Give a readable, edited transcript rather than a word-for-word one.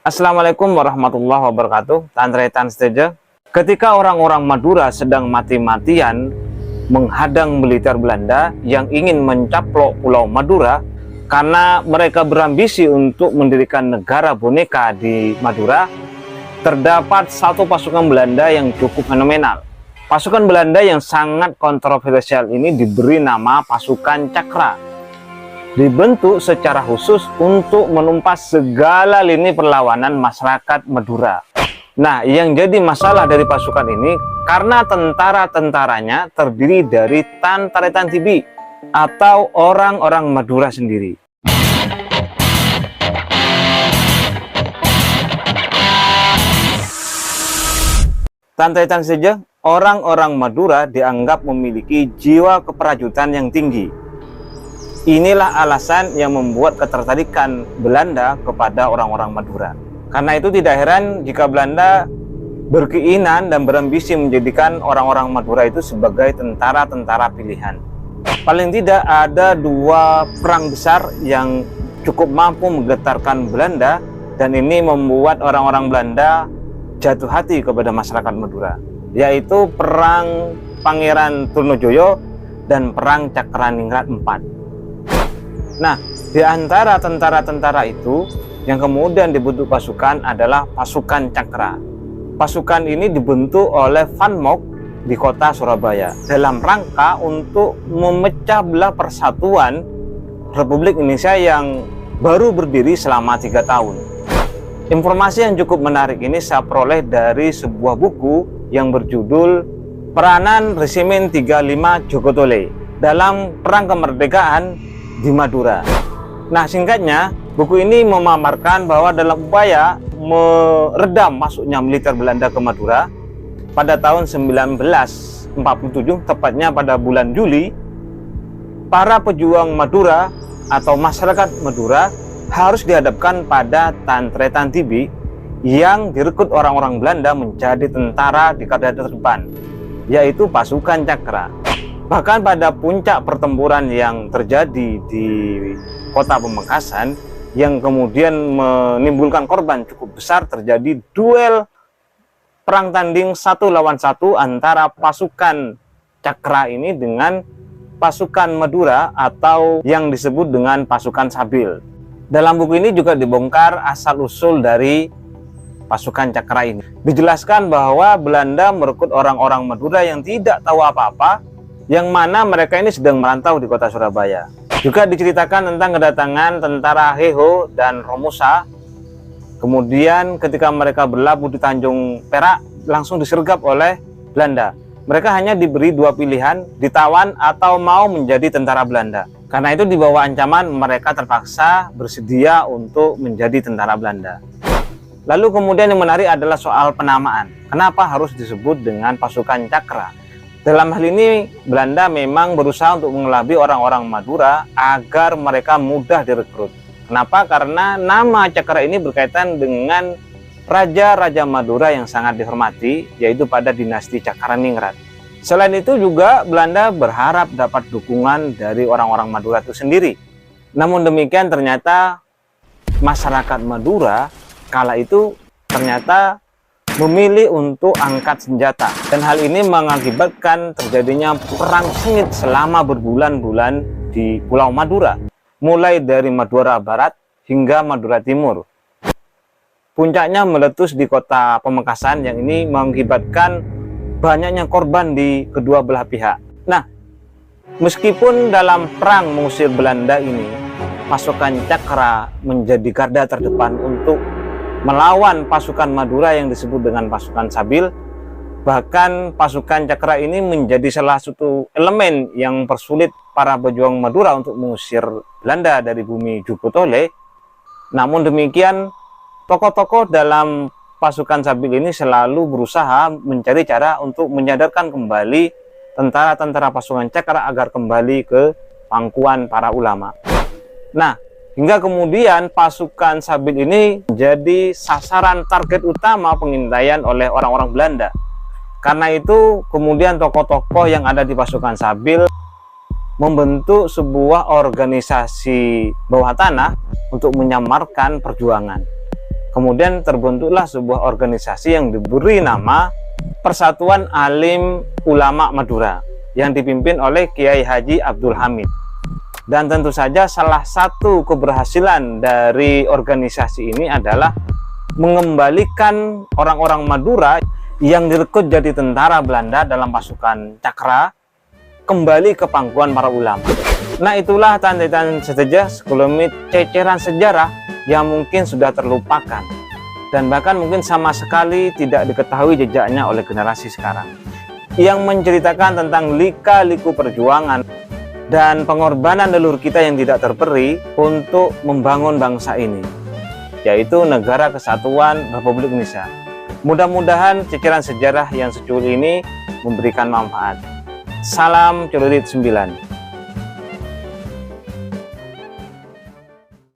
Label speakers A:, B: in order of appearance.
A: Assalamualaikum warahmatullahi wabarakatuh. Tantretan seteja. Ketika orang-orang Madura sedang mati-matian menghadang militer Belanda yang ingin mencaplok Pulau Madura karena mereka berambisi untuk mendirikan negara boneka di Madura, terdapat satu pasukan Belanda yang cukup fenomenal. Pasukan Belanda yang sangat kontroversial ini diberi nama pasukan Cakra. Dibentuk secara khusus untuk menumpas segala lini perlawanan masyarakat Madura. Nah, yang jadi masalah dari pasukan ini karena tentara-tentaranya terdiri dari Tantretan Tibi atau orang-orang Madura sendiri. Tantretan saja, orang-orang Madura dianggap memiliki jiwa keperajutan yang tinggi. Inilah alasan yang membuat ketertarikan Belanda kepada orang-orang Madura. Karena itu tidak heran jika Belanda berkeinginan dan berambisi menjadikan orang-orang Madura itu sebagai tentara-tentara pilihan. Paling tidak ada dua perang besar yang cukup mampu menggetarkan Belanda, dan ini membuat orang-orang Belanda jatuh hati kepada masyarakat Madura, yaitu Perang Pangeran Trunojoyo dan Perang Cakraningrat IV. Nah, di antara tentara-tentara itu yang kemudian dibentuk pasukan adalah pasukan Cakra. Pasukan ini dibentuk oleh Van Mock di kota Surabaya dalam rangka untuk memecah belah persatuan Republik Indonesia yang baru berdiri selama 3 tahun. Informasi yang cukup menarik ini saya peroleh dari sebuah buku yang berjudul Peranan Resimen 35 Jogotole dalam Perang Kemerdekaan di Madura. Nah, singkatnya, buku ini memaparkan bahwa dalam upaya meredam masuknya militer Belanda ke Madura pada tahun 1947, tepatnya pada bulan Juli, para pejuang Madura atau masyarakat Madura harus dihadapkan pada Tantretan Tibi yang direkrut orang-orang Belanda menjadi tentara di garda terdepan, yaitu pasukan Cakra. Bahkan pada puncak pertempuran yang terjadi di kota Pamekasan yang kemudian menimbulkan korban cukup besar, terjadi duel perang tanding 1 lawan 1 antara pasukan Cakra ini dengan pasukan Madura atau yang disebut dengan pasukan Sabil. Dalam buku ini juga dibongkar asal-usul dari pasukan Cakra ini. Dijelaskan bahwa Belanda merekrut orang-orang Madura yang tidak tahu apa-apa, yang mana mereka ini sedang merantau di kota Surabaya. Juga diceritakan tentang kedatangan tentara Heho dan Romusa. Kemudian ketika mereka berlabuh di Tanjung Perak, langsung disergap oleh Belanda. Mereka hanya diberi 2 pilihan, ditawan atau mau menjadi tentara Belanda. Karena itu di bawah ancaman mereka terpaksa bersedia untuk menjadi tentara Belanda. Lalu kemudian yang menarik adalah soal penamaan. Kenapa harus disebut dengan pasukan Cakra? Dalam hal ini, Belanda memang berusaha untuk mengelabui orang-orang Madura agar mereka mudah direkrut. Kenapa? Karena nama Cakra ini berkaitan dengan raja-raja Madura yang sangat dihormati, yaitu pada dinasti Cakraningrat. Selain itu juga Belanda berharap dapat dukungan dari orang-orang Madura itu sendiri. Namun demikian ternyata masyarakat Madura kala itu ternyata memilih untuk angkat senjata, dan hal ini mengakibatkan terjadinya perang sengit selama berbulan-bulan di Pulau Madura, mulai dari Madura Barat hingga Madura Timur. Puncaknya meletus di kota Pamekasan yang ini mengakibatkan banyaknya korban di kedua belah pihak. Nah, meskipun dalam perang mengusir Belanda ini, pasukan Cakra menjadi garda terdepan untuk melawan pasukan Madura yang disebut dengan pasukan Sabil. Bahkan pasukan Cakra ini menjadi salah satu elemen yang mempersulit para pejuang Madura untuk mengusir Belanda dari bumi Jogotole. Namun demikian, tokoh-tokoh dalam pasukan Sabil ini selalu berusaha mencari cara untuk menyadarkan kembali tentara-tentara pasukan Cakra agar kembali ke pangkuan para ulama. Nah, hingga kemudian pasukan Sabil ini menjadi sasaran target utama pengintaian oleh orang-orang Belanda. Karena itu kemudian tokoh-tokoh yang ada di pasukan Sabil membentuk sebuah organisasi bawah tanah untuk menyamarkan perjuangan. Kemudian terbentuklah sebuah organisasi yang diberi nama Persatuan Alim Ulama Madura yang dipimpin oleh Kiai Haji Abdul Hamid. Dan tentu saja salah satu keberhasilan dari organisasi ini adalah mengembalikan orang-orang Madura yang direkrut jadi tentara Belanda dalam pasukan Cakra kembali ke pangkuan para ulama. Nah, itulah tanda-tanda sejarah sekelumit ceceran sejarah yang mungkin sudah terlupakan dan bahkan mungkin sama sekali tidak diketahui jejaknya oleh generasi sekarang, yang menceritakan tentang lika-liku perjuangan dan pengorbanan leluhur kita yang tidak terperi untuk membangun bangsa ini, yaitu Negara Kesatuan Republik Indonesia. Mudah-mudahan ceceran sejarah yang secuil ini memberikan manfaat. Salam Celurit 9.